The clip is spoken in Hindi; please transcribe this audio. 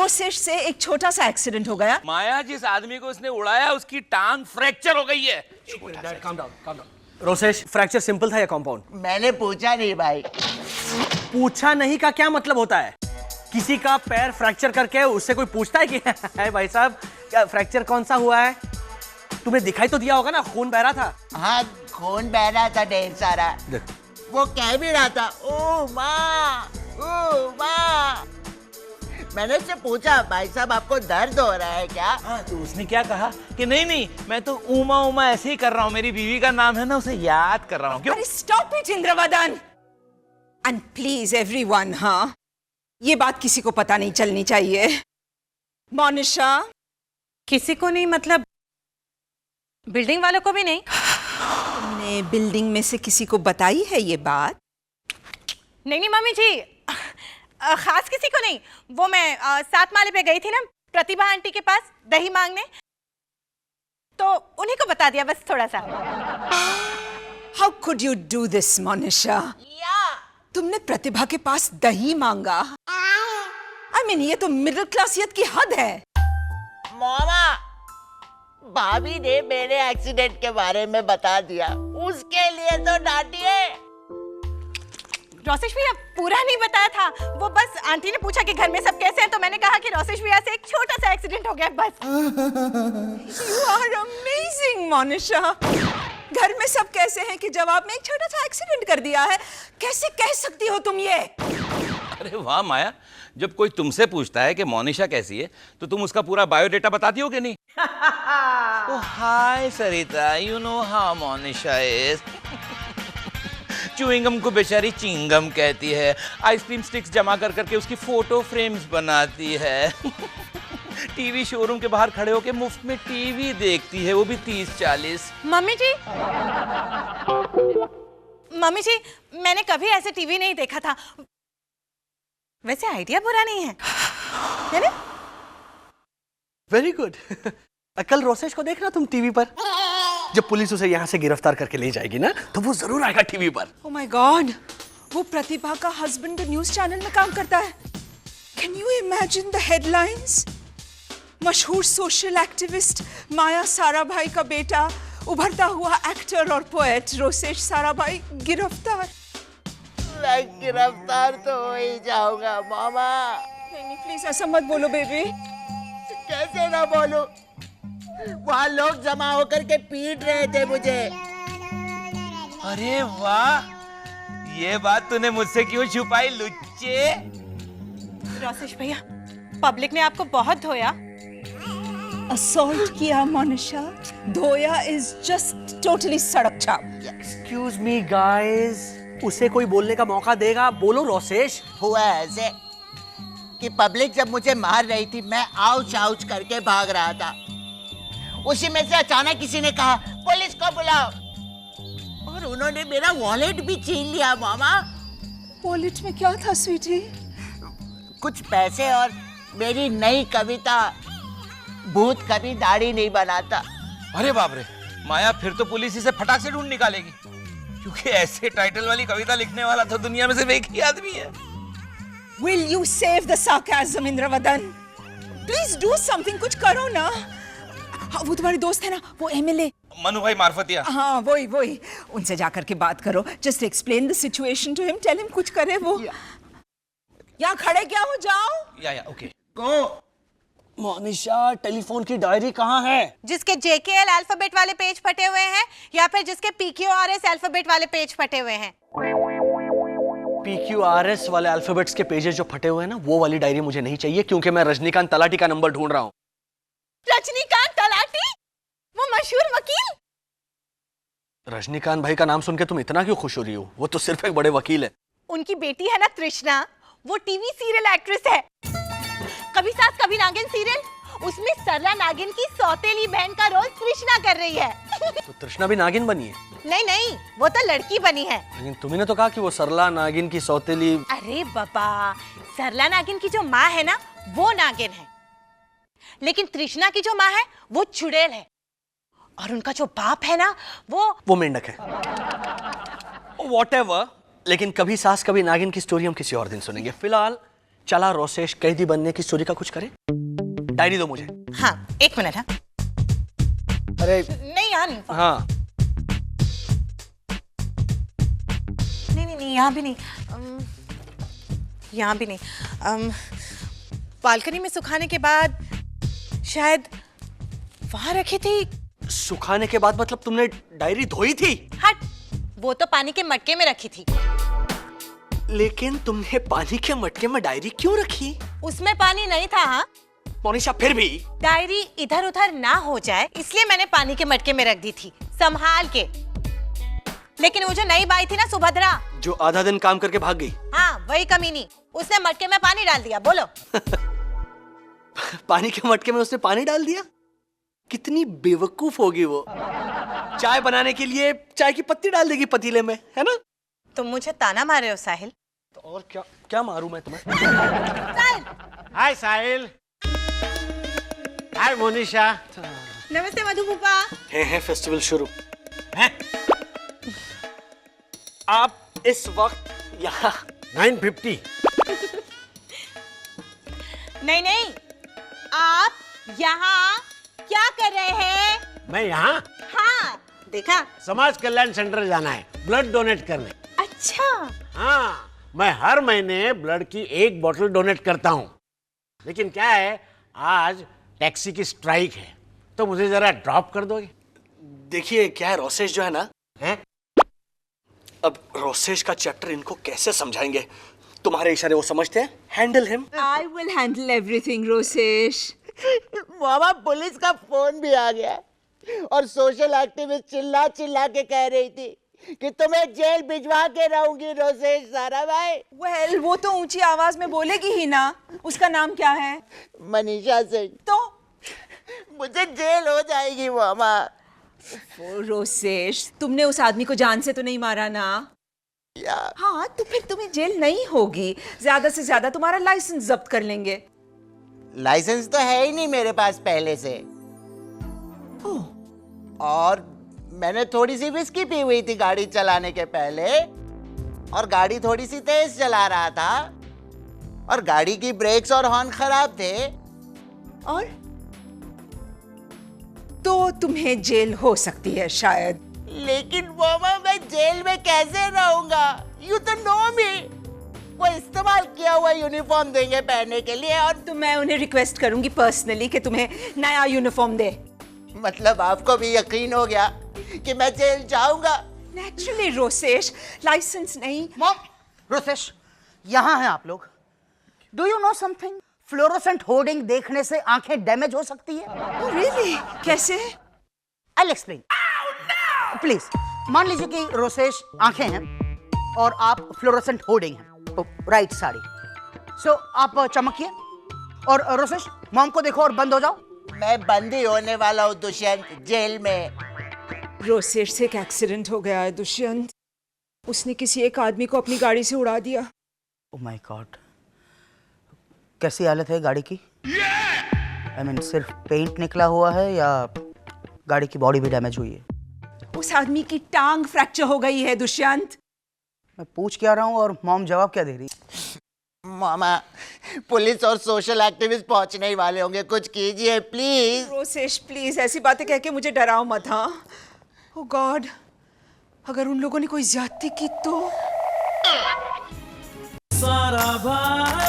रोसेश से एक छोटा सा एक्सीडेंट हो गया। माया, जिस आदमी को उसने उड़ाया उसकी टांग फ्रैक्चर हो गई है। calm down. Rosesh, fracture simple था या कॉम्पाउंड? मैंने पूछा नहीं भाई। पूछा नहीं का क्या मतलब होता है? किसी का पैर फ्रैक्चर करके उससे कोई पूछता है कि है भाई साहब क्या फ्रैक्चर कौन सा हुआ है? तुम्हें दिखाई तो दिया होगा ना, खून बह रहा था। हाँ, खून बह रहा था ढेर सारा। वो कह भी रहा था ओ माँ, ओ माँ। मैंने उससे पूछा भाई साहब आपको दर्द हो रहा है क्या? हाँ, तो उसने क्या कहा कि नहीं मैं तो उमा उमा ऐसे ही कर रहा हूँ, मेरी बीवी का नाम है ना, उसे याद कर रहा हूँ। क्यों? अरे stop it Indravadan, and please everyone, हाँ ये बात किसी को पता नहीं चलनी चाहिए। मोनिशा, किसी को नहीं मतलब बिल्डिंग वालों को भी नहीं? तुमने बिल्डिंग में से किसी को बताई है ये बात? नहीं मम्मी जी, खास किसी को नहीं। वो मैं 7 माले पे गई थी ना प्रतिभा आंटी के पास दही मांगने, तो उन्हीं को बता दिया बस थोड़ा सा। How could you do this Monisha? तुमने प्रतिभा के पास दही मांगा? आई मीन ये तो मिडिल क्लासियत की हद है। मामा, भाभी ने मेरे एक्सीडेंट के बारे में बता दिया, उसके लिए तो डांटिए। रोसेश भैया पूरा नहीं बताया था, वो बस आंटी ने पूछा कि घर में सब कैसे हैं, तो मैंने कहा कि रोसेश भैया से एक छोटा सा एक्सीडेंट हो गया बस। You are amazing, Monisha. घर में सब कैसे हैं कि जवाब में एक छोटा सा एक्सीडेंट कर दिया है? कैसे कह सकती हो तुम ये? अरे वाह माया, जब कोई तुमसे पूछता है कि मोनिशा कैसी है तो तुम उसका पूरा बायोडेटा बताती हो कि नहीं? तो hi Sarita, you know how Monisha is. Chewing gum को बेचारी चिंगम कहती है, आइसक्रीम स्टिक्स जमा कर करके उसकी फोटो फ्रेम्स बनाती है, टीवी शोरूम के बाहर खड़े होके मुफ्त में टीवी देखती है, वो भी 30-40। मम्मी जी मैंने कभी ऐसे टीवी नहीं देखा था। वैसे आइडिया बुरा नहीं है ना? Very good. कल रोसेश को देखना तुम टीवी पर, जब पुलिस उसे यहाँ से गिरफ्तार करके ले जाएगी ना, तो वो जरूर आएगा टीवी पर। Oh my God, वो प्रतिभा का हस्बैंड न्यूज चैनल में काम करता है। Can you imagine the headlines? मशहूर सोशल एक्टिविस्ट माया साराभाई का बेटा, उभरता हुआ एक्टर और पोएट रोसेश साराभाई गिरफ्तार। मैं गिरफ्तार तो हो ही जाऊंगा मामा। नहीं प्लीज ऐसा मत बोलो बेबी। कैसे ना बोलूं? वहाँ लोग जमा होकर के पीट रहे थे मुझे। अरे वाह, ये बात तूने मुझसे क्यों छुपाई लुच्चे? रोसेश भैया, पब्लिक ने आपको बहुत धोया। असॉल्ट किया मोनिशा, धोया इज जस्ट टोटली सड़क छाप। एक्सक्यूज मी गाइस, उसे कोई बोलने का मौका देगा? बोलो रोसेश। हुआ ऐसे कि पब्लिक जब मुझे मार रही थी, मैं आउच आउच करके भाग रहा था। उसी में से अचानक किसी ने कहा पुलिस को बुलाओ, और उन्होंने मेरा वॉलेट भी छीन लिया मामा। वॉलेट में क्या था स्वीटी? कुछ पैसे और मेरी नई कविता, भूत कभी दाढ़ी नहीं बनाता। अरे बाप रे माया, फिर तो पुलिस इसे फटाक से ढूंढ निकालेगी, क्योंकि ऐसे टाइटल वाली कविता लिखने वाला तो दुनिया में सिर्फ एक ही आदमी है। Will you save the sarcasm, Indravadan? Please do something, कुछ करो ना। हाँ, वो तुम्हारे दोस्त है ना, वो एमएलए मनु भाई मार्फतिया। हाँ वही, उनसे जाकर के बात करो। Just explain the situation to him, tell him कुछ करे वो। यहाँ खड़े क्या हो, जाओ। या ओके। को मोनिशा, टेलीफोन की डायरी कहाँ है? जिसके JKL अल्फाबेट वाले पेज फटे हुए हैं, या फिर जिसके PQRS अल्फाबेट वाले पेज फटे हुए हैं? PQRS वाले अल्फाबेट्स के पेजेस जो फटे हुए हैं ना, वो वाली डायरी मुझे नहीं चाहिए, क्योंकि मैं रजनीकांत तलाटी का नंबर ढूंढ रहा हूँ। रजनीकांत तलाटी? वो मशहूर वकील? रजनीकांत भाई का नाम सुन के तुम इतना क्यों खुश हो रही हो? वो तो सिर्फ एक बड़े वकील है। उनकी बेटी है ना तृष्णा, वो टीवी सीरियल एक्ट्रेस है। कभी सास कभी नागिन सीरियल, उसमें सरला नागिन की सौतेली बहन का रोल तृष्णा कर रही है। तो तृष्णा भी नागिन बनी है? नहीं, वो तो लड़की बनी है। लेकिन तुमने तो कहा कि वो सरला नागिन की सौतेली। अरे बाबा, सरला नागिन की जो माँ है ना, वो नागिन है, लेकिन तृष्णा की जो माँ है वो चुड़ैल है, और उनका जो बाप है ना वो मेंढक है। Whatever, लेकिन कभी सास कभी नागिन की स्टोरी हम किसी और दिन सुनेंगे। फिलहाल चला रोसेश कैदी बनने की स्टोरी का कुछ करे। डायरी दो मुझे। हाँ, एक मिनट। हाँ, अरे नहीं यार, हाँ, नहीं, यहाँ भी नहीं, यहाँ भी नहीं। बालकनी में सुखाने के बाद शायद वहां रखी थी। सुखाने के बाद मतलब तुमने डायरी धोई थी? हट, वो तो पानी के मटके में रखी थी। लेकिन तुमने पानी के मटके में डायरी क्यों रखी? उसमें पानी नहीं था। हाँ, मोनिशा फिर भी डायरी इधर उधर ना हो जाए इसलिए मैंने पानी के मटके में रख दी थी, संभाल के। लेकिन वो जो नई बाई थी ना, सुभद्रा, जो आधा दिन काम करके भाग गई। हाँ, वही कमीनी, उसने मटके में पानी डाल दिया। बोलो। पानी के मटके में उसने पानी डाल दिया? कितनी बेवकूफ होगी वो। चाय बनाने के लिए चाय की पत्ती डाल देगी पतीले में, है ना? तुम मुझे ताना मार रहे हो साहिल? तो और क्या क्या मारूं मैं तुम्हें? हाय साहिल। हाय मोनिशा। नमस्ते मधु फूफा। है फेस्टिवल शुरू है। आप इस वक्त यहाँ 9:50। नहीं, आप यहाँ क्या कर रहे हैं? मैं यहाँ हाँ, देखा। समाज कल्याण सेंटर जाना है, ब्लड डोनेट करने। अच्छा। हाँ, मैं हर महीने ब्लड की 1 बोतल डोनेट करता हूँ। लेकिन क्या है, आज टैक्सी की स्ट्राइक है, तो मुझे जरा ड्रॉप कर दोगे? देखिए क्या है, रोसेश जो है ना, हैं? अब रोसेश का चैप्टर इनको कैसे समझाएंगे? तुम्हारे इशारे वो समझते हैं। Handle him. I will handle everything, Rosesh. Mama police का फोन भी आ गया और सोशल एक्टिविस्ट चिल्ला चिल्ला के कह रही थी कि तुम्हें जेल भिजवा के रहूंगी रोसेश सारा भाई। Well, वो तो ऊंची आवाज में बोलेगी ही ना। उसका नाम क्या है? मनीषा सिंह। तो मुझे जेल हो जाएगी मामा। ओ रोसेश, तुमने उस आदमी को जान से तो नहीं मारा ना? हाँ, तो फिर तुम्हें जेल नहीं होगी। ज्यादा से ज्यादा तुम्हारा लाइसेंस जब्त कर लेंगे। लाइसेंस तो है ही नहीं मेरे पास पहले से। और मैंने थोड़ी सी विस्की पी हुई थी गाड़ी चलाने के पहले, और गाड़ी थोड़ी सी तेज चला रहा था, और गाड़ी की ब्रेक्स और हॉर्न खराब थे। और तो तुम्हें जेल हो सकती है शायद। लेकिन मामा मैं जेल में कैसे रहूंगा? यू तो नो मी। वो इस्तेमाल किया हुआ यूनिफॉर्म देंगे पहनने के लिए, और तो मैं उन्हें रिक्वेस्ट करूंगी पर्सनली कि तुम्हें नया यूनिफॉर्म दे। मतलब आपको भी यकीन हो गया कि मैं जेल जाऊंगा? नेचुरली रोसेश, लाइसेंस नहीं। मॉम, रोसेश, यहाँ हैं आप लोग। Do you know something? Fluorescent hoarding देखने से आंखें डैमेज हो सकती है। Oh, really? कैसे? I explain. प्लीज मान लीजिए कि रोसेश आंखें हैं और आप फ्लोरोसेंट होर्डिंग हैं, तो राइट साड़ी। सो आप चमकिए और रोसेश मॉम को देखो और बंद हो जाओ। मैं बंदी होने वाला हूँ दुष्यंत, जेल में। रोसेश से एक एक्सीडेंट हो गया है दुष्यंत। उसने किसी एक आदमी को अपनी गाड़ी से उड़ा दिया। ओह माय गॉड, कैसी हालत है गाड़ी की? आई मीन सिर्फ पेंट निकला हुआ है या गाड़ी की बॉडी भी डैमेज हुई है? उस आदमी की टांग फ्रैक्चर हो गई है दुष्यंत। मैं पूछ क्या रहा हूँ और मॉम जवाब क्या दे रही? मामा, पुलिस और सोशल एक्टिविस्ट पहुंचने ही वाले होंगे, कुछ कीजिए प्लीज। रोसेश प्लीज ऐसी बातें कह के मुझे डराओ मत। हाँ, ओह गॉड, अगर उन लोगों ने कोई ज्यादती की तो। सारा भाई